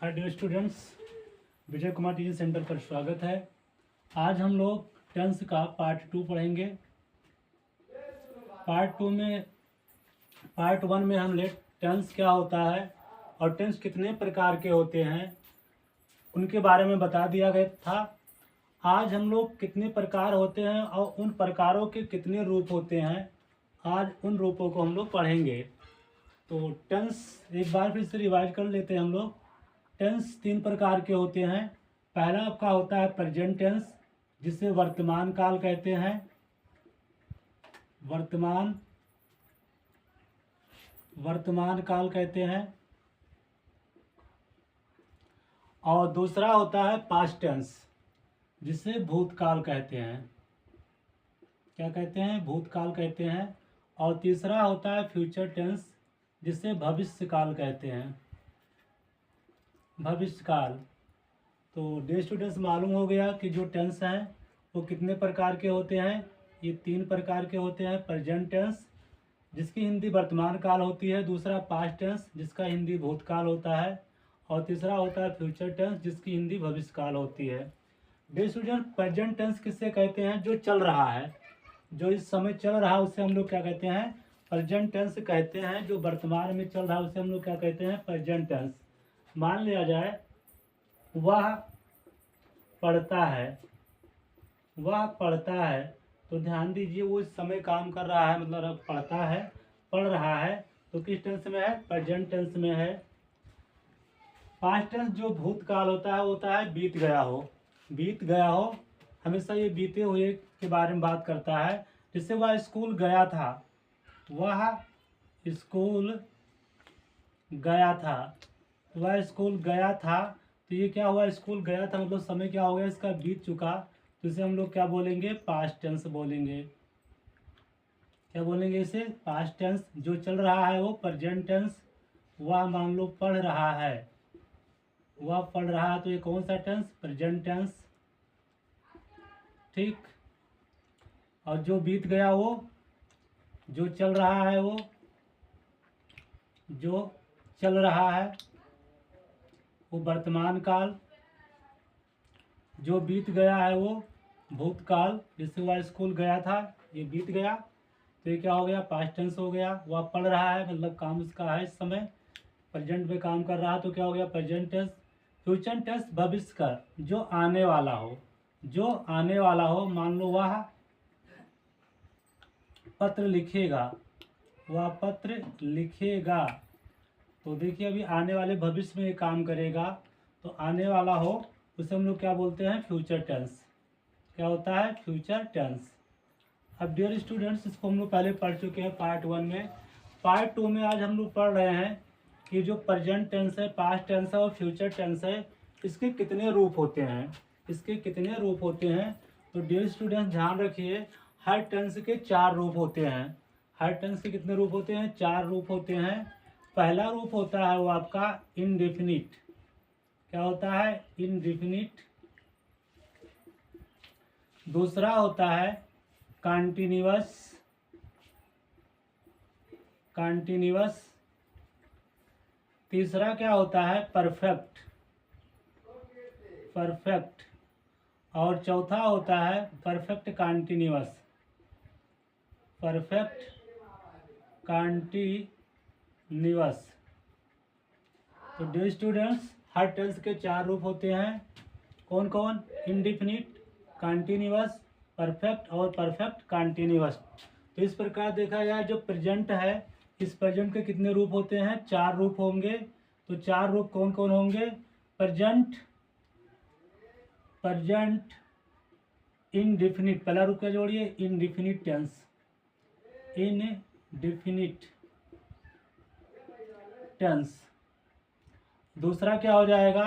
Hi dear students, Vijay Kumar teaching centre पर स्वागत है। आज हम लोग टेंस का पार्ट 2 पढ़ेंगे। पार्ट 1 में हमने टेंस क्या होता है और टेंस कितने प्रकार के होते हैं उनके बारे में बता दिया गया था। आज हम लोग कितने प्रकार होते हैं और उन प्रकारों के कितने रूप होते हैं, आज उन रूपों को हम लोग पढ़ेंगे। तो टेंस एक बार फिर से रिवाइज कर लेते हैं हम लोग। टेंस 3 प्रकार के होते हैं। पहला आपका होता है प्रेजेंट टेंस, जिसे वर्तमान काल कहते हैं। वर्तमान काल कहते हैं। और दूसरा होता है पास्ट टेंस, जिसे भूतकाल कहते हैं। क्या कहते हैं? भूतकाल कहते हैं। और तीसरा होता है फ्यूचर टेंस, जिसे भविष्य काल कहते हैं। भविष्य काल। तो डियर स्टूडेंट्स, मालूम हो गया कि जो टेंस हैं वो कितने प्रकार के होते हैं। ये 3 प्रकार के होते हैं। प्रेजेंट टेंस, जिसकी हिंदी वर्तमान काल होती है। दूसरा पास्ट टेंस, जिसका हिंदी भूतकाल होता है। और तीसरा होता है फ्यूचर टेंस, जिसकी हिंदी भविष्य काल होती है। डियर स्टूडेंट, प्रेजेंट टेंस किससे कहते हैं? जो चल रहा है, जो इस समय चल रहा है, उसे हम लोग क्या कहते हैं? प्रेजेंट टेंस कहते हैं। जो वर्तमान में चल रहा है उसे हम लोग क्या कहते हैं? Present tense. मान लिया जाए वह पढ़ता है, वह पढ़ता है, तो ध्यान दीजिए वो इस समय काम कर रहा है, मतलब अब पढ़ता है, पढ़ रहा है, तो किस टेंस में है? प्रेजेंट टेंस में है। पास्ट टेंस जो भूतकाल होता है बीत गया हो। बीत गया हो, हमेशा ये बीते हुए के बारे में बात करता है। जैसे वह स्कूल गया था, वह स्कूल गया था, वह स्कूल गया था, तो ये क्या हुआ? स्कूल गया था मतलब समय क्या हो गया? इसका बीत चुका, तो इसे हम लोग क्या बोलेंगे? पास्ट टेंस बोलेंगे। क्या बोलेंगे इसे? Past tense. जो चल रहा है वो प्रेजेंट टेंस। वह मान लो पढ़ रहा है, वह पढ़ रहा है, तो ये कौन सा टेंस? Present tense. ठीक। और जो बीत गया वो, जो चल रहा है वो, जो चल रहा है वो वर्तमान काल। जो बीत गया है वो भूतकाल। जैसे वह स्कूल गया था, ये बीत गया, तो ये क्या हो गया? पास्ट टेंस हो गया। वह पढ़ रहा है मतलब काम उसका है इस समय, प्रेजेंट में काम कर रहा है, तो क्या हो गया? Present tense. फ्यूचर टेंस भविष्य का, जो आने वाला हो, जो आने वाला हो। मान लो वह पत्र लिखेगा, वह पत्र लिखेगा, तो देखिए अभी आने वाले भविष्य में ये काम करेगा, तो आने वाला हो, उसे हम लोग क्या बोलते हैं? Future tense. क्या होता है? Future tense. अब डियर स्टूडेंट्स, इसको हम लोग पहले पढ़ चुके हैं पार्ट 1 में। पार्ट 2 में आज हम लोग पढ़ रहे हैं कि जो प्रेजेंट टेंस है, पास्ट टेंस है और फ्यूचर टेंस है, इसके कितने रूप होते हैं। इसके कितने रूप होते हैं? तो डियर स्टूडेंट्स ध्यान रखिए, हर टेंस के 4 रूप होते हैं। हर टेंस के कितने रूप होते हैं? 4 रूप होते हैं। पहला रूप होता है वो आपका इनडेफिनिट। क्या होता है? इनडेफिनिट। दूसरा होता है कॉन्टिन्यूअस। कॉन्टिन्यूअस। तीसरा क्या होता है? परफेक्ट। परफेक्ट। और चौथा होता है परफेक्ट कॉन्टिन्यूअस। Perfect continuous. तो डियर स्टूडेंट्स, हर टेंस के 4 रूप होते हैं। कौन कौन? इंडिफिनिट, कॉन्टिन्यूअस, परफेक्ट और परफेक्ट कॉन्टिन्यूअस। तो इस प्रकार देखा जाए, जो प्रेजेंट है, इस प्रेजेंट के कितने रूप होते हैं? 4 रूप होंगे। तो 4 रूप कौन कौन होंगे? Present, present indefinite. पहला रूप क्या जोड़िए? Indefinite tense. Indefinite tense. दूसरा क्या हो जाएगा?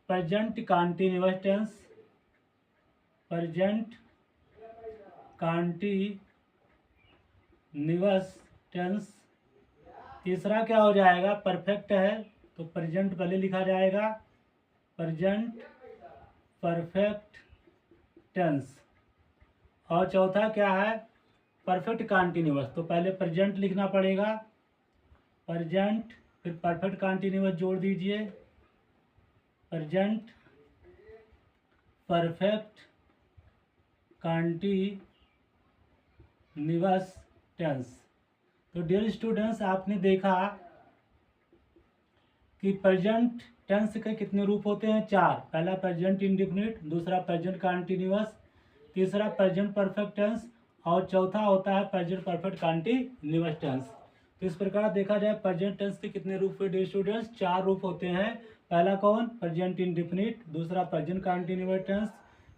Present continuous tense. Present continuous tense. तीसरा क्या हो जाएगा? परफेक्ट है, तो प्रेजेंट पहले लिखा जाएगा, प्रेजेंट परफेक्ट टेंस। और चौथा क्या है? Perfect continuous. तो पहले प्रेजेंट लिखना पड़ेगा, प्रेजेंट, फिर परफेक्ट कॉन्टिन्यूअस जोड़ दीजिए, प्रेजेंट परफेक्ट कंटीन्यूअस टेंस। तो डियर स्टूडेंट्स, आपने देखा कि प्रेजेंट टेंस के कितने रूप होते हैं? 4। पहला प्रेजेंट इंडेफिनिट, दूसरा प्रेजेंट कंटीन्यूअस, तीसरा प्रेजेंट परफेक्ट टेंस और चौथा होता है प्रेजेंट परफेक्ट कंटीन्यूअस टेंस। तो इस प्रकार देखा जाए प्रेजेंट टेंस के कितने रूप हुए डियर स्टूडेंट्स? 4 रूप होते हैं। पहला कौन? प्रेजेंट इंडेफिनिट, दूसरा प्रेजेंट कंटीन्यूअस टेंस,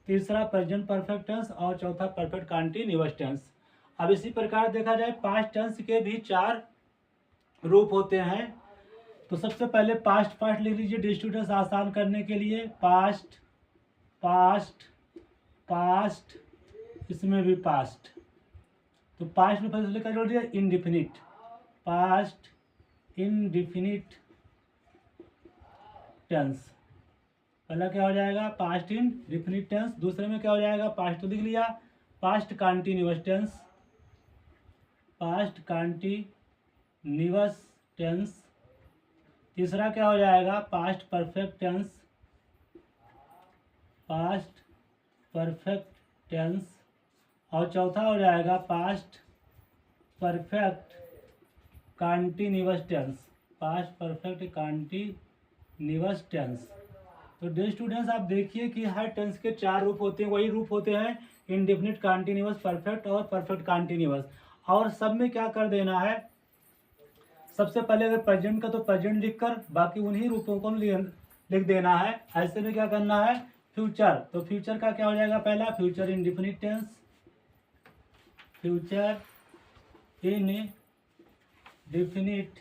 तीसरा प्रेजेंट परफेक्ट टेंस और चौथा परफेक्ट कंटीन्यूअस टेंस। अब इसी प्रकार देखा जाए पास्ट टेंस के भी 4 रूप होते हैं। तो सबसे पहले पास्ट लिख लीजिए डियर स्टूडेंट्स आसान करने के लिए। पास्ट, इसमें भी पास्ट। तो पास्ट में पहले क्या जोड़ दिया? इंडिफिनिट। Past indefinite tense. पहला क्या हो जाएगा? Past indefinite tense. दूसरे में क्या हो जाएगा? पास्ट तो लिख लिया, past continuous tense, past continuous tense. तीसरा क्या हो जाएगा? Past perfect tense, past perfect tense. और चौथा हो जाएगा past perfect continuous tense, past perfect continuous tense. तो डियर स्टूडेंट्स, आप देखिए कि हर टेंस के 4 रूप होते हैं। वही रूप होते हैं इंडेफिनिट, कंटीन्यूअस, परफेक्ट और परफेक्ट कंटीन्यूअस। और सब में क्या कर देना है? सबसे पहले अगर प्रेजेंट का तो प्रेजेंट लिखकर बाकी उन्हीं रूपों को लिख देना है। ऐसे में क्या करना है? फ्यूचर, तो फ्यूचर का क्या हो जाएगा? पहला future indefinite tense, future indefinite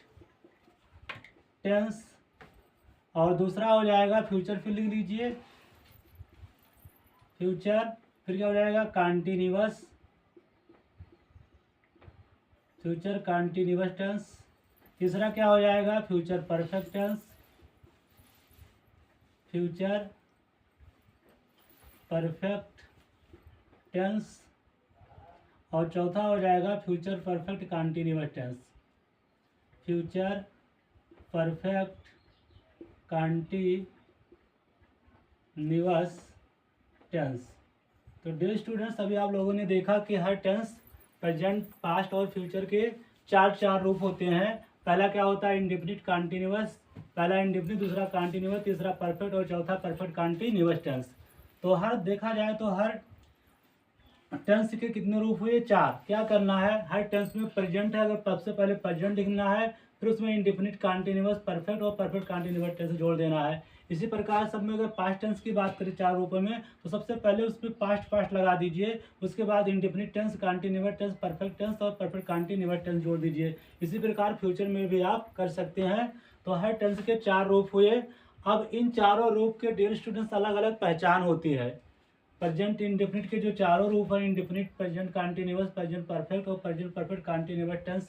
tense. और दूसरा हो जाएगा फ्यूचर, फिर लिख लीजिए फ्यूचर, फिर क्या हो जाएगा? Continuous, future continuous tense. तीसरा क्या हो जाएगा? Future perfect tense, future perfect tense. और चौथा हो जाएगा future perfect continuous tense, future perfect continuous tense. तो डियर स्टूडेंट्स, अभी आप लोगों ने देखा कि हर टेंस प्रेजेंट, पास्ट और फ्यूचर के 4 रूप होते हैं। पहला क्या होता है? इंडेफिनिट कंटीन्यूअस, पहला इंडेफिनिट, दूसरा कंटीन्यूअस, तीसरा परफेक्ट और चौथा परफेक्ट कंटीन्यूअस टेंस। तो हर देखा जाए तो हर टेंस के कितने रूप हुए? 4। क्या करना है? हर टेंस में प्रेजेंट है, अगर सबसे पहले प्रेजेंट लिखना है, फिर उसमें इंडेफिनिट, कंटीन्यूअस, परफेक्ट और परफेक्ट कंटीन्यूअस टेंस जोड़ देना है। इसी प्रकार सब में अगर पास्ट टेंस की बात करें 4 रूपों में, तो सबसे पहले उसमें पास्ट लगा दीजिए, उसके बाद indefinite tense, continuous tense, perfect tense और परफेक्ट कंटीन्यूअस टेंस जोड़ दीजिए। इसी प्रकार फ्यूचर में भी आप कर सकते हैं। तो हर टेंस के 4 रूप हुए। अब इन 4 रूप के डियर स्टूडेंट्स अलग अलग पहचान होती है। प्रेजेंट इंडेफिनिट के जो 4 रूप हैं, indefinite, present continuous, present perfect और प्रेजेंट परफेक्ट कंटीन्यूअस टेंस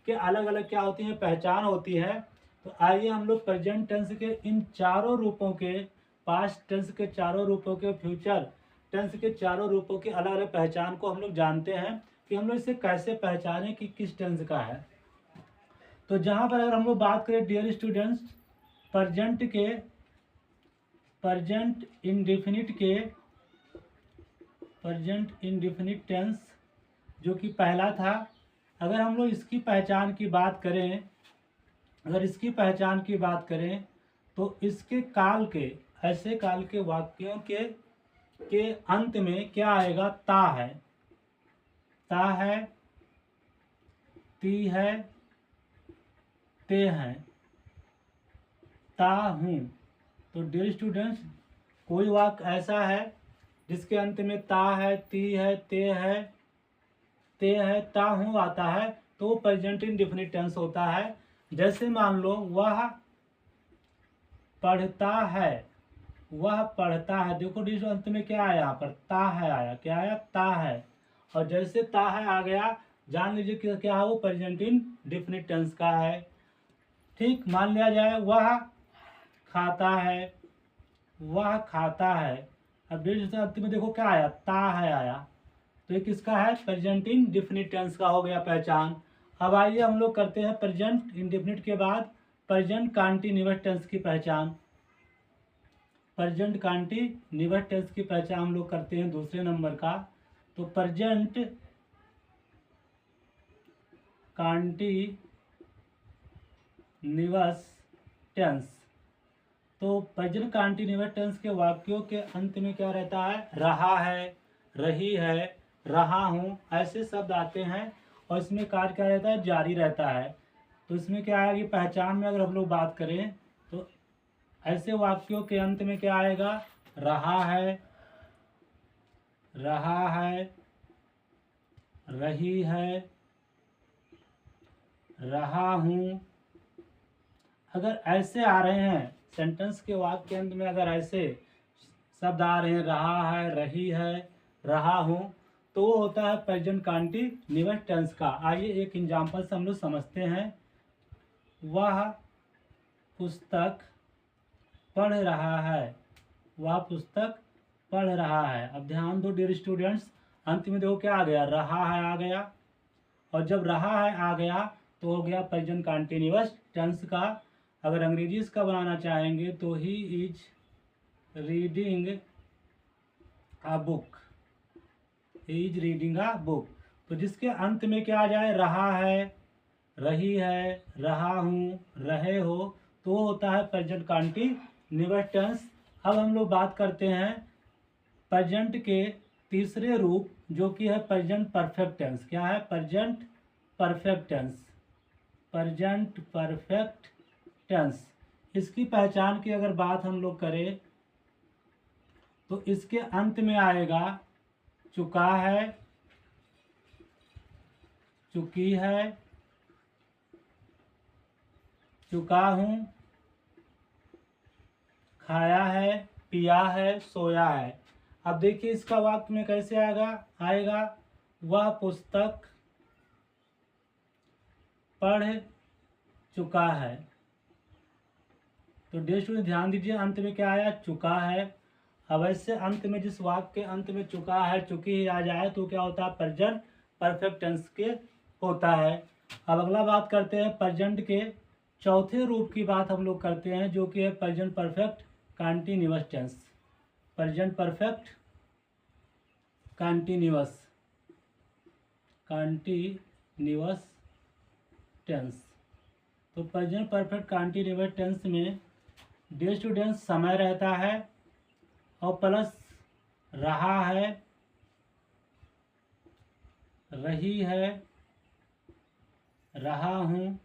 के अलग अलग क्या होती हैं? पहचान होती है। तो आइए हम लोग प्रेजेंट टेंस के इन 4 रूपों के, पास्ट टेंस के 4 रूपों के, फ्यूचर टेंस के 4 रूपों की अलग अलग पहचान को हम लोग जानते हैं कि हम लोग इसे कैसे पहचानें कि किस टेंस का है। तो जहाँ पर अगर हम लोग बात करें dear students present indefinite tense जो कि पहला था, अगर हम लोग इसकी पहचान की बात करें, तो इसके काल के, ऐसे काल के वाक्यों के अंत में क्या आएगा? ता है, ती है, ते हैं, ता हूँ। तो डियर स्टूडेंट्स, कोई वाक्य ऐसा है जिसके अंत में ता है, ती है, ते है, ता हूँ आता है, तो वो प्रेजेंट इंडेफिनिट टेंस होता है। जैसे मान लो वह पढ़ता है, देखो डियर अंत में क्या आया? यहाँ पर ता है आया, क्या आया? ता है। और जैसे ता है आ गया, जान लीजिए कि क्या है? वो प्रेजेंट इंडेफिनिट टेंस का है। ठीक, मान लिया जाए वह खाता है, अब डियर अंत में देखो क्या आया? ता है आया, तो ये किसका है? प्रेजेंट इंडेफिनिट टेंस का हो गया पहचान। अब आइए हम लोग करते हैं प्रेजेंट इंडेफिनिट के बाद प्रेजेंट कंटीन्यूअस टेंस की पहचान। प्रेजेंट कंटिन्यूअस टेंस की पहचान हम लोग करते हैं दूसरे नंबर का। तो प्रेजेंट कंटिन्यूअस टेंस, तो प्रेजेंट कंटिन्यूअस टेंस के वाक्यों के अंत में क्या रहता है? रहा है, रही है, रहा हूँ, ऐसे शब्द आते हैं और इसमें कार्य क्या रहता है? जारी रहता है। तो इसमें क्या है कि पहचान में अगर हम लोग बात करें तो ऐसे वाक्यों के अंत में क्या आएगा? रहा है, रहा है, रही है, रहा हूँ। अगर ऐसे आ रहे हैं सेंटेंस के वाक्य के अंत में, अगर ऐसे शब्द आ रहे हैं, रहा है, रही है, रहा हूँ, तो वो होता है प्रेजेंट कंटिन्यूअस टेंस का। आइए एक एग्जांपल से हम लोग समझते हैं। वह पुस्तक पढ़ रहा है, वह पुस्तक पढ़ रहा है। अब ध्यान दो डियर स्टूडेंट्स, अंत में देखो क्या आ गया? रहा है आ गया, और जब रहा है आ गया तो हो गया प्रेजेंट कंटिन्यूअस टेंस का। अगर अंग्रेजी इसका बनाना चाहेंगे तो he is reading a book, he is reading a book. तो जिसके अंत में क्या आ जाए? रहा है, रही है, रहा हूँ, रहे हो, तो वो होता है प्रेजेंट कंटिन्यूअस टेंस। अब हम लोग बात करते हैं प्रेजेंट के तीसरे रूप, जो कि है प्रेजेंट परफेक्ट टेंस। क्या है? Present perfect tense, present perfect tense. इसकी पहचान की अगर बात हम लोग करें तो इसके अंत में आएगा चुका है, चुकी है, चुका हूँ, खाया है, पिया है, सोया है। अब देखिए इसका वाक्य में कैसे आएगा? वह पुस्तक पढ़ चुका है। तो डियर स्टूडेंट ध्यान दीजिए, अंत में क्या आया? चुका है। अब ऐसे अंत में जिस वाक्य के अंत में चुका है, चुकी ही आ जाए तो क्या होता है? प्रेजेंट परफेक्ट टेंस के होता है। अब अगला बात करते हैं प्रेजेंट के चौथे रूप की बात हम लोग करते हैं, जो कि है present perfect continuous tense. Present perfect continuous tense. तो प्रेजेंट परफेक्ट कंटिन्यूअस टेंस में डियर स्टूडेंट्स समय रहता है और प्लस रहा है, रही है, रहा हूँ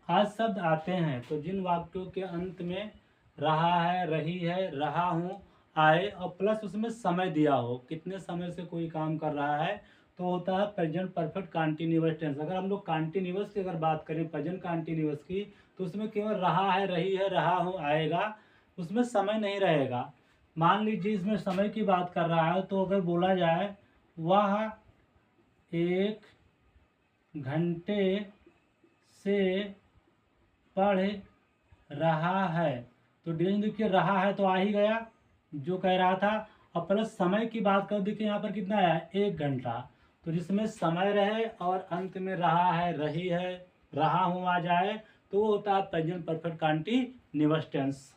आज शब्द आते हैं। तो जिन वाक्यों के अंत में रहा है, रही है, रहा हूँ आए और प्लस उसमें समय दिया हो, कितने समय से कोई काम कर रहा है, तो होता है प्रेजेंट परफेक्ट कंटिन्यूअस टेंस। अगर हम लोग कंटिन्यूअस की अगर बात करें प्रेजेंट कंटिन्यूअस की, तो उसमें केवल रहा है, रही है, रहा हूँ आएगा, उसमें समय नहीं रहेगा। मान लीजिए इसमें समय की बात कर रहा है, तो अगर बोला जाए वह 1 घंटे से पढ़ रहा है, तो डिवीजन देखिए रहा है तो आ ही गया जो कह रहा था, और प्लस समय की बात कर देखिए यहाँ पर कितना आया? 1 घंटा। तो जिसमें समय रहे और अंत में रहा है, रही है, रहा हूँ आ जाए, तो वो होता है प्रेजेंट परफेक्ट कंटिन्यूअस टेंस।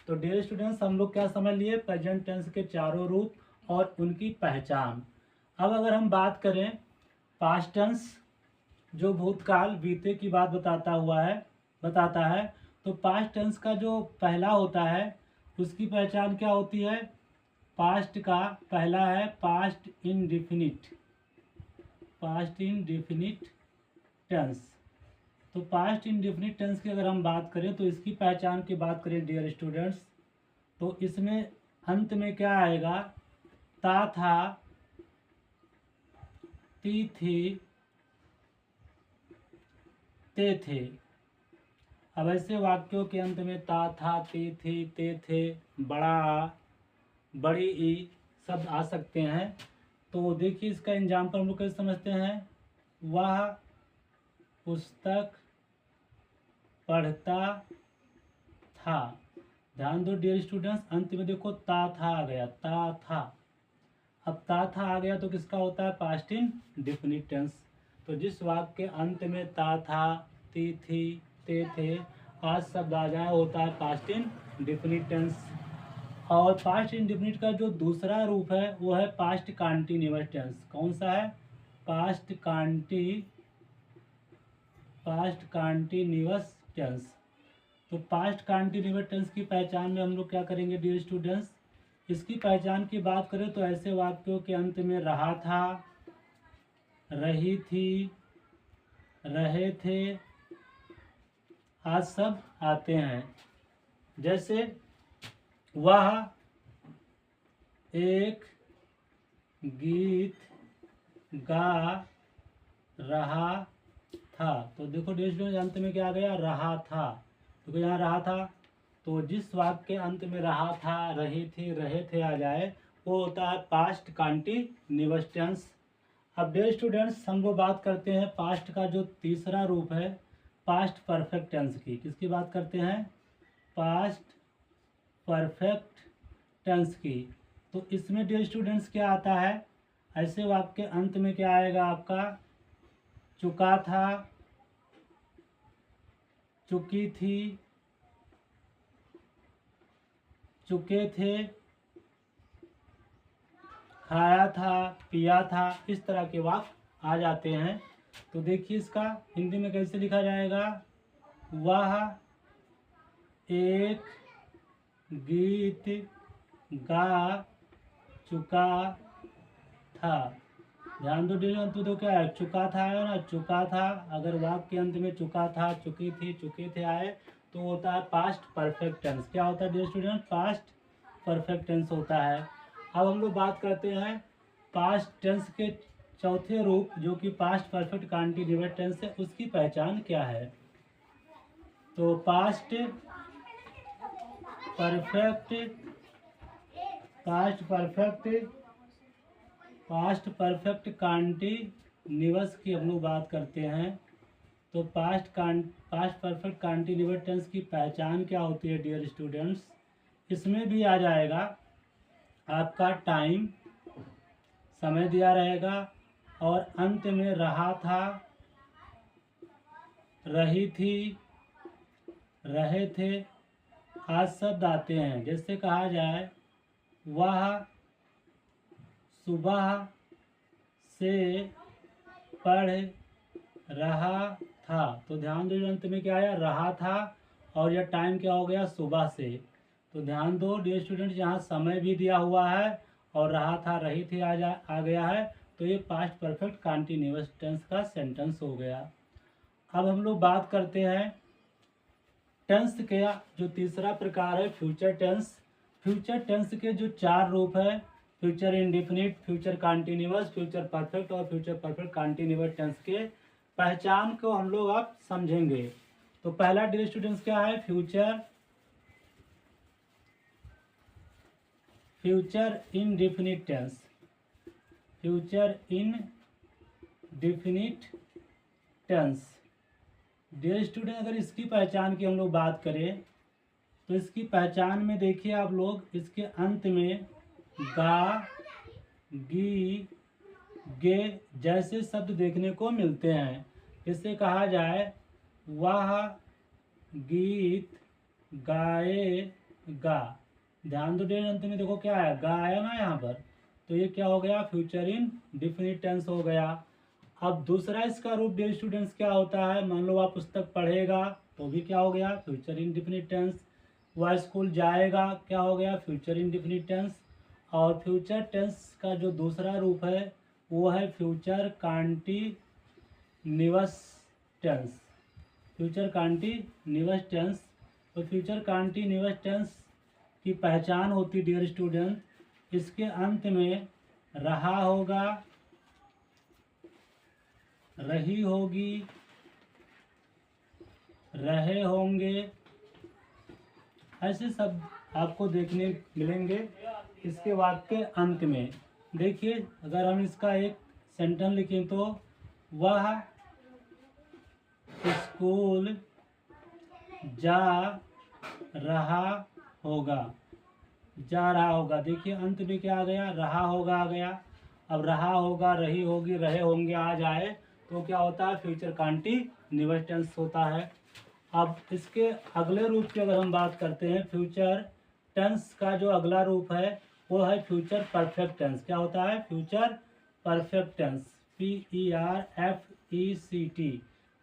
तो डियर स्टूडेंट्स हम लोग क्या समझ लिए? प्रेजेंट टेंस के चारों रूप और उनकी पहचान। अब अगर हम बात करें पास्ट टेंस, जो भूतकाल बीते की बात बताता है, तो पास्ट टेंस का जो पहला होता है उसकी पहचान क्या होती है? पास्ट का पहला है past indefinite, past indefinite tense. तो पास्ट इंडेफिनिट टेंस की अगर हम बात करें तो इसकी पहचान की बात करें डियर स्टूडेंट्स, तो इसमें अंत में क्या आएगा? ता था, ती थी, ते थे। अब ऐसे वाक्यों के अंत में ता था, ती थी, ते थे, बड़ा, बड़ी ई शब्द आ सकते हैं। तो देखिए इसका एग्जाम्पल हम लोग कैसे समझते हैं? वह पुस्तक पढ़ता था। ध्यान दो डियर स्टूडेंट्स, अंत में देखो ता था आ गया, ता था। अब ता था आ गया तो किसका होता है? Past indefinite tense. तो जिस वाक्य के अंत में ता था, ती थी, ते थे आज शब्द आ जाए होता है पास्ट इंडेफिनिट टेंस। और पास्ट इंडेफिनिट का जो दूसरा रूप है वो है पास्ट कॉन्टिन्यूअस टेंस। कौन सा है? Past continuous tense. तो पास्ट कॉन्टिन्यूअस टेंस की पहचान में हम लोग क्या करेंगे डियर स्टूडेंट्स? इसकी पहचान की बात करें तो ऐसे वाक्यों के अंत में रहा था, रही थी, रहे थे आज सब आते हैं। जैसे वह एक गीत गा रहा था। तो देखो डियर स्टूडेंट्स अंत में क्या आ गया? रहा था। देखो यहाँ रहा था, तो जिस वाक्य के अंत में रहा था, रही थी, रहे थे आ जाए वो होता है पास्ट कॉन्टिन्यूअस टेंस। अब डियर स्टूडेंट्स हम लोग बात करते हैं पास्ट का जो तीसरा रूप है पास्ट परफेक्ट टेंस की। किसकी बात करते हैं? पास्ट परफेक्ट टेंस की। तो इसमें डियर स्टूडेंट्स क्या आता है? ऐसे वाक्य के अंत में क्या आएगा आपका? चुका था, चुकी थी, चुके थे, खाया था, पिया था, इस तरह के वाक्य आ जाते हैं। तो देखिए इसका हिंदी में कैसे लिखा जाएगा? वह एक गीत गा चुका था। ध्यान दो डियर, तो क्या है? चुका था है ना, चुका था। अगर वाक्य के अंत में चुका था, चुकी थी, चुके थे आए तो होता है पास्ट परफेक्ट टेंस। क्या होता है dear student? Past perfect tense होता है। अब हम लोग बात करते हैं पास्ट टेंस के चौथे रूप जो कि पास्ट परफेक्ट कॉन्टिन्यूअस टेंस है, उसकी पहचान क्या है? तो पास्ट परफेक्ट कॉन्टिन्यूअस की हम लोग बात करते हैं। तो पास्ट परफेक्ट कॉन्टिन्यूअस टेंस की पहचान क्या होती है डियर स्टूडेंट्स? इसमें भी आ जाएगा आपका टाइम, समय दिया रहेगा और अंत में रहा था, रही थी, रहे थे आज शब्द आते हैं। जैसे कहा जाए वह सुबह से पढ़ रहा था। तो ध्यान दो अंत में क्या आया? रहा था और यह टाइम क्या हो गया? सुबह से। तो ध्यान दो डियर स्टूडेंट, यहाँ समय भी दिया हुआ है और रहा था, रही थी आ गया है। तो ये पास्ट परफेक्ट कॉन्टिन्यूअस टेंस का सेंटेंस हो गया। अब हम लोग बात करते हैं टेंस का जो तीसरा प्रकार है फ्यूचर टेंस। फ्यूचर टेंस के जो चार रूप है future indefinite, future continuous, future perfect और फ्यूचर परफेक्ट कॉन्टिन्यूअस टेंस के पहचान को हम लोग अब समझेंगे। तो पहला डियर स्टूडेंट्स क्या है? Future indefinite tense. Future indefinite tense dear student, अगर इसकी पहचान की हम लोग बात करें तो इसकी पहचान में देखिए आप लोग, इसके अंत में गा, गी, गे जैसे शब्द देखने को मिलते हैं। इससे कहा जाए वह गीत गाएगा। ध्यान दो डियर, अंत में देखो क्या है? गा आया ना यहाँ पर, तो ये क्या हो गया? फ्यूचर इंडेफिनिट टेंस हो गया। अब दूसरा इसका रूप डियर स्टूडेंट्स क्या होता है? मान लो आप पुस्तक पढ़ेगा तो भी क्या हो गया? Future indefinite tense. वह स्कूल जाएगा क्या हो गया? Future indefinite tense. और फ्यूचर टेंस का जो दूसरा रूप है वो है future continuous tense. Future continuous tense. तो फ्यूचर कॉन्टिन्यूअस टेंस की पहचान होती डियर स्टूडेंट, इसके अंत में रहा होगा, रही होगी, रहे होंगे, ऐसे शब्द आपको देखने मिलेंगे इसके वाक्य के अंत में। देखिए अगर हम इसका एक सेंटेंस लिखें तो वह स्कूल जा रहा होगा, जा रहा होगा। देखिए अंत में क्या आ गया? रहा होगा आ गया। अब रहा होगा, रही होगी, रहे होंगे आ जाए तो क्या होता है? फ्यूचर कॉन्टिन्यूअस टेंस होता है। अब इसके अगले रूप की अगर हम बात करते हैं फ्यूचर टेंस का जो अगला रूप है वो है फ्यूचर परफेक्ट टेंस। क्या होता है? Future perfect tense, PERFECT।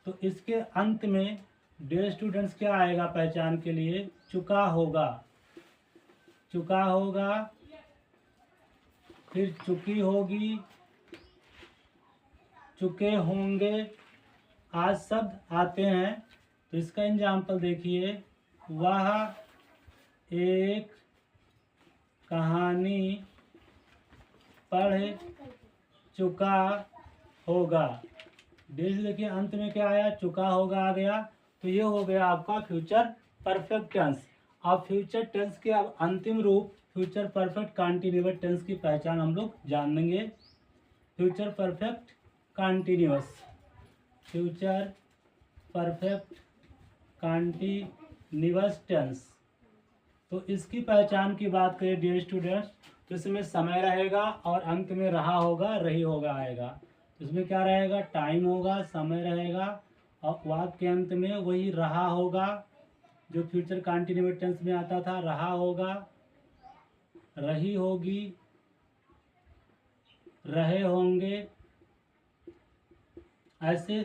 तो इसके अंत में डियर स्टूडेंट्स क्या आएगा पहचान के लिए? चुका होगा, चुका होगा, फिर चुकी होगी, चुके होंगे, आज शब्द आते हैं। तो इसका एग्जाम्पल देखिए, वह एक कहानी पढ़ चुका होगा। देखिए अंत में क्या आया? चुका होगा आ गया। तो ये हो गया आपका फ्यूचर परफेक्ट टेंस। अब फ्यूचर टेंस के अब अंतिम रूप फ्यूचर परफेक्ट कंटिन्यूअस टेंस की पहचान हम लोग जान लेंगे। Future perfect continuous, future perfect continuous tense. तो इसकी पहचान की बात करें डियर स्टूडेंट्स, तो इसमें समय रहेगा और अंत में रहा होगा, रही होगा आएगा। तो इसमें क्या रहेगा? टाइम होगा, समय रहेगा और वाक्य के अंत में वही रहा होगा जो फ्यूचर कंटिन्यूअस टेंस में आता था, रहा होगा, रही होगी, रहे होंगे। ऐसे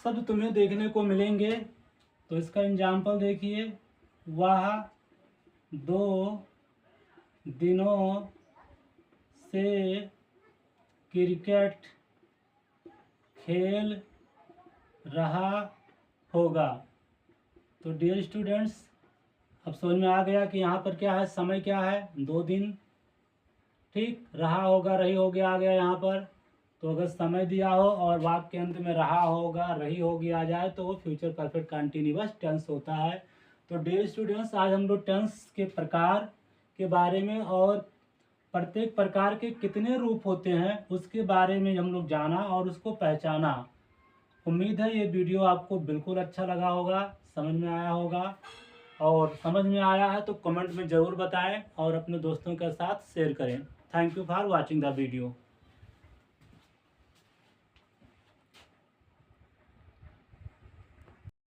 शब्द तुम्हें देखने को मिलेंगे। तो इसका एग्जाम्पल देखिए, वह 2 दिनों से क्रिकेट खेल रहा होगा। तो डियर स्टूडेंट्स अब समझ में आ गया कि यहाँ पर क्या है? समय क्या है? 2 दिन, ठीक। रहा होगा, रही होगी आ गया यहाँ पर। तो अगर समय दिया हो और वाक्य के अंत में रहा होगा, रही होगी आ जाए तो वो फ्यूचर परफेक्ट कंटिन्यूअस टेंस होता है। तो डियर स्टूडेंट्स आज हम लोग टेंस के प्रकार के बारे में और प्रत्येक प्रकार के कितने रूप होते हैं उसके बारे में हम लोग जाना और उसको पहचाना। उम्मीद है ये वीडियो आपको बिल्कुल अच्छा लगा होगा, समझ में आया होगा। और समझ में आया है तो कमेंट में ज़रूर बताएं और अपने दोस्तों के साथ शेयर करें। Thank you for watching the video.